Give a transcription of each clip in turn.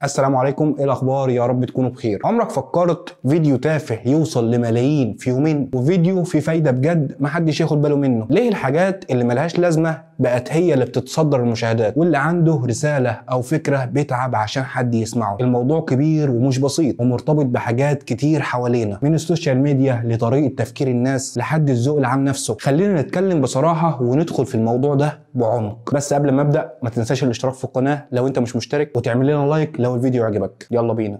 السلام عليكم، ايه الاخبار؟ يا رب تكونوا بخير. عمرك فكرت فيديو تافه يوصل لملايين في يومين، وفيديو فيه فايده بجد محدش ياخد باله منه؟ ليه الحاجات اللي ملهاش لازمه بقت هي اللي بتتصدر المشاهدات، واللي عنده رساله او فكره بيتعب عشان حد يسمعه؟ الموضوع كبير ومش بسيط، ومرتبط بحاجات كتير حوالينا، من السوشيال ميديا لطريقه تفكير الناس لحد الذوق العام نفسه. خلينا نتكلم بصراحه وندخل في الموضوع ده بعمق. بس قبل ما ابدا ما تنساش الاشتراك في القناه لو انت مش مشترك، وتعمل لنا لايك لو الفيديو عجبك. يلا بينا.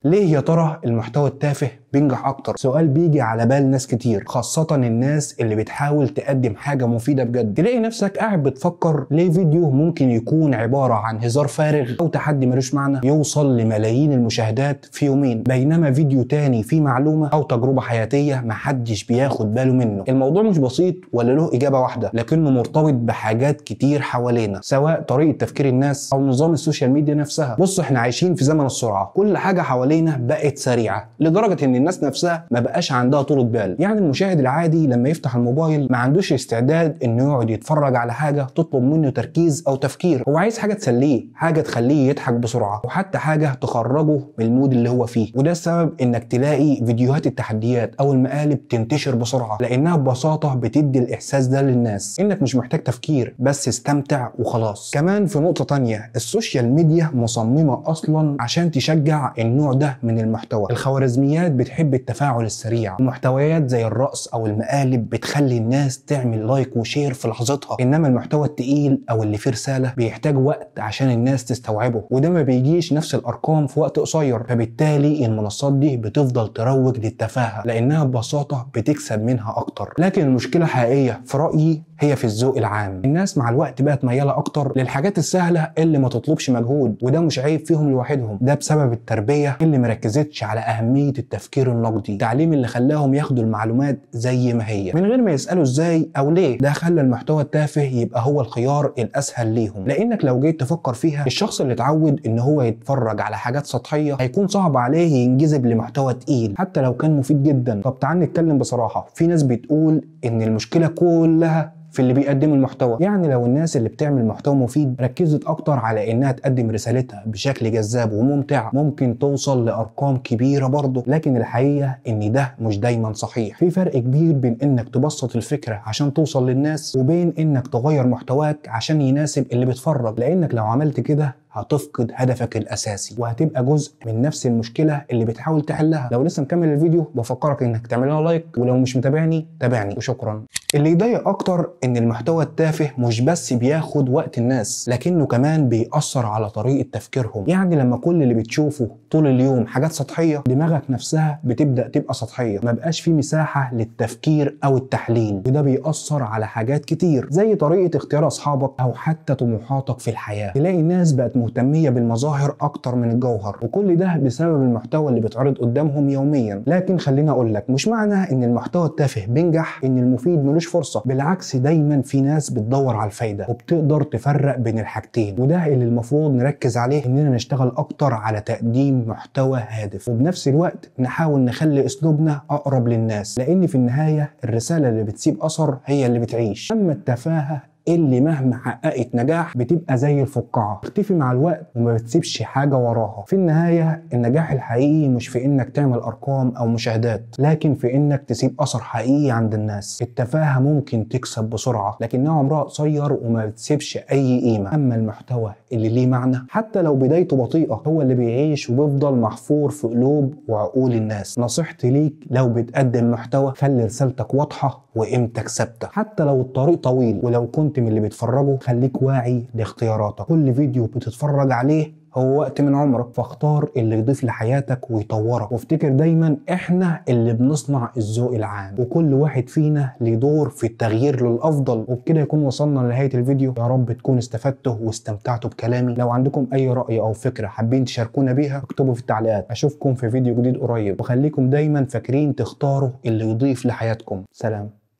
ليه يا ترى المحتوى التافه بينجح اكتر؟ سؤال بيجي على بال ناس كتير، خاصة الناس اللي بتحاول تقدم حاجة مفيدة بجد. تلاقي نفسك قاعد بتفكر ليه فيديو ممكن يكون عبارة عن هزار فارغ او تحدي ملوش معنى يوصل لملايين المشاهدات في يومين، بينما فيديو تاني فيه معلومة او تجربة حياتية محدش بياخد باله منه. الموضوع مش بسيط ولا له اجابة واحدة، لكنه مرتبط بحاجات كتير حوالينا، سواء طريقة تفكير الناس او نظام السوشيال ميديا نفسها. بص، احنا عايشين في زمن السرعة، كل حاجة حوالينا بقت سريعة لدرجة ان الناس نفسها ما بقاش عندها طولة بال. يعني المشاهد العادي لما يفتح الموبايل ما عندوش استعداد انه يقعد يتفرج على حاجة تطلب منه تركيز او تفكير. هو عايز حاجة تسليه، حاجة تخليه يضحك بسرعة، وحتى حاجة تخرجه من المود اللي هو فيه. وده السبب انك تلاقي فيديوهات التحديات او المقالب تنتشر بسرعة، لانها ببساطة بتدي الاحساس ده للناس انك مش محتاج تفكير، بس استمتع وخلاص. كمان في نقطة تانية، السوشيال ميديا مصممة اصلا عشان تشجع النوع ده من المحتوى. الخوارزميات بتحب التفاعل السريع، ومحتويات زي الرقص او المقالب بتخلي الناس تعمل لايك وشير في لحظتها. انما المحتوى التقيل او اللي فيه رساله بيحتاج وقت عشان الناس تستوعبه، وده ما بيجيش نفس الارقام في وقت قصير. فبالتالي المنصات دي بتفضل تروج للتفاهه لانها ببساطه بتكسب منها اكتر. لكن المشكله الحقيقيه في رايي هي في الذوق العام. الناس مع الوقت بقت مياله اكتر للحاجات السهله اللي ما تطلبش مجهود، وده مش عيب فيهم لوحدهم، ده بسبب التربيه اللي مركزتش على اهميه التفكير النقدي، التعليم اللي خلاهم ياخدوا المعلومات زي ما هي من غير ما يسالوا ازاي او ليه. ده خلى المحتوى التافه يبقى هو الخيار الاسهل ليهم، لانك لو جيت تفكر فيها، الشخص اللي اتعود ان هو يتفرج على حاجات سطحيه هيكون صعب عليه ينجذب لمحتوى تقيل حتى لو كان مفيد جدا. طب تعال نتكلم بصراحه، في ناس بتقول ان المشكله كلها في اللي بيقدم المحتوى. يعني لو الناس اللي بتعمل محتوى مفيد ركزت اكتر على انها تقدم رسالتها بشكل جذاب وممتع، ممكن توصل لارقام كبيره برضه. لكن الحقيقه ان ده مش دايما صحيح. في فرق كبير بين انك تبسط الفكره عشان توصل للناس، وبين انك تغير محتواك عشان يناسب اللي بيتفرج، لانك لو عملت كده هتفقد هدفك الاساسي، وهتبقى جزء من نفس المشكله اللي بتحاول تحلها. لو لسه مكمل الفيديو بفكرك انك تعمل لنا لايك، ولو مش متابعني تابعني، وشكرا. اللي يضايق اكتر ان المحتوى التافه مش بس بياخد وقت الناس، لكنه كمان بيأثر على طريقه تفكيرهم. يعني لما كل اللي بتشوفه طول اليوم حاجات سطحيه، دماغك نفسها بتبدأ تبقى سطحيه، ما بقاش في مساحه للتفكير او التحليل، وده بيأثر على حاجات كتير زي طريقه اختيار اصحابك او حتى طموحاتك في الحياه. تلاقي الناس بقت مهتميه بالمظاهر اكتر من الجوهر، وكل ده بسبب المحتوى اللي بيتعرض قدامهم يوميا. لكن خليني اقول لك، مش معنى ان المحتوى التافه بينجح ان المفيد ملوش فرصه. بالعكس، دايما في ناس بتدور على الفايده وبتقدر تفرق بين الحاجتين، وده اللي المفروض نركز عليه، اننا نشتغل اكتر على تقديم محتوى هادف، وبنفس الوقت نحاول نخلي اسلوبنا اقرب للناس، لان في النهايه الرساله اللي بتسيب اثر هي اللي بتعيش. اما التفاهه اللي مهما حققت نجاح بتبقى زي الفقاعة، بتختفي مع الوقت وما بتسيبش حاجة وراها. في النهاية النجاح الحقيقي مش في انك تعمل ارقام او مشاهدات، لكن في انك تسيب اثر حقيقي عند الناس. التفاهة ممكن تكسب بسرعة، لكنها عمرها قصير وما بتسيبش اي قيمة. اما المحتوى اللي ليه معنى حتى لو بدايته بطيئة هو اللي بيعيش وبيفضل محفور في قلوب وعقول الناس. نصيحتي ليك، لو بتقدم محتوى خلي رسالتك واضحة وقيمتك ثابتة حتى لو الطريق طويل. ولو كنت من اللي بيتفرجوا خليك واعي لاختياراتك. كل فيديو بتتفرج عليه هو وقت من عمرك، فاختار اللي يضيف لحياتك ويطورك. وافتكر دايما احنا اللي بنصنع الذوق العام، وكل واحد فينا ليه دور في التغيير للافضل. وبكده يكون وصلنا لنهايه الفيديو. يا رب تكون استفدتوا واستمتعتوا بكلامي. لو عندكم اي راي او فكره حابين تشاركونا بيها اكتبوا في التعليقات. اشوفكم في فيديو جديد قريب، وخليكم دايما فاكرين تختاروا اللي يضيف لحياتكم. سلام.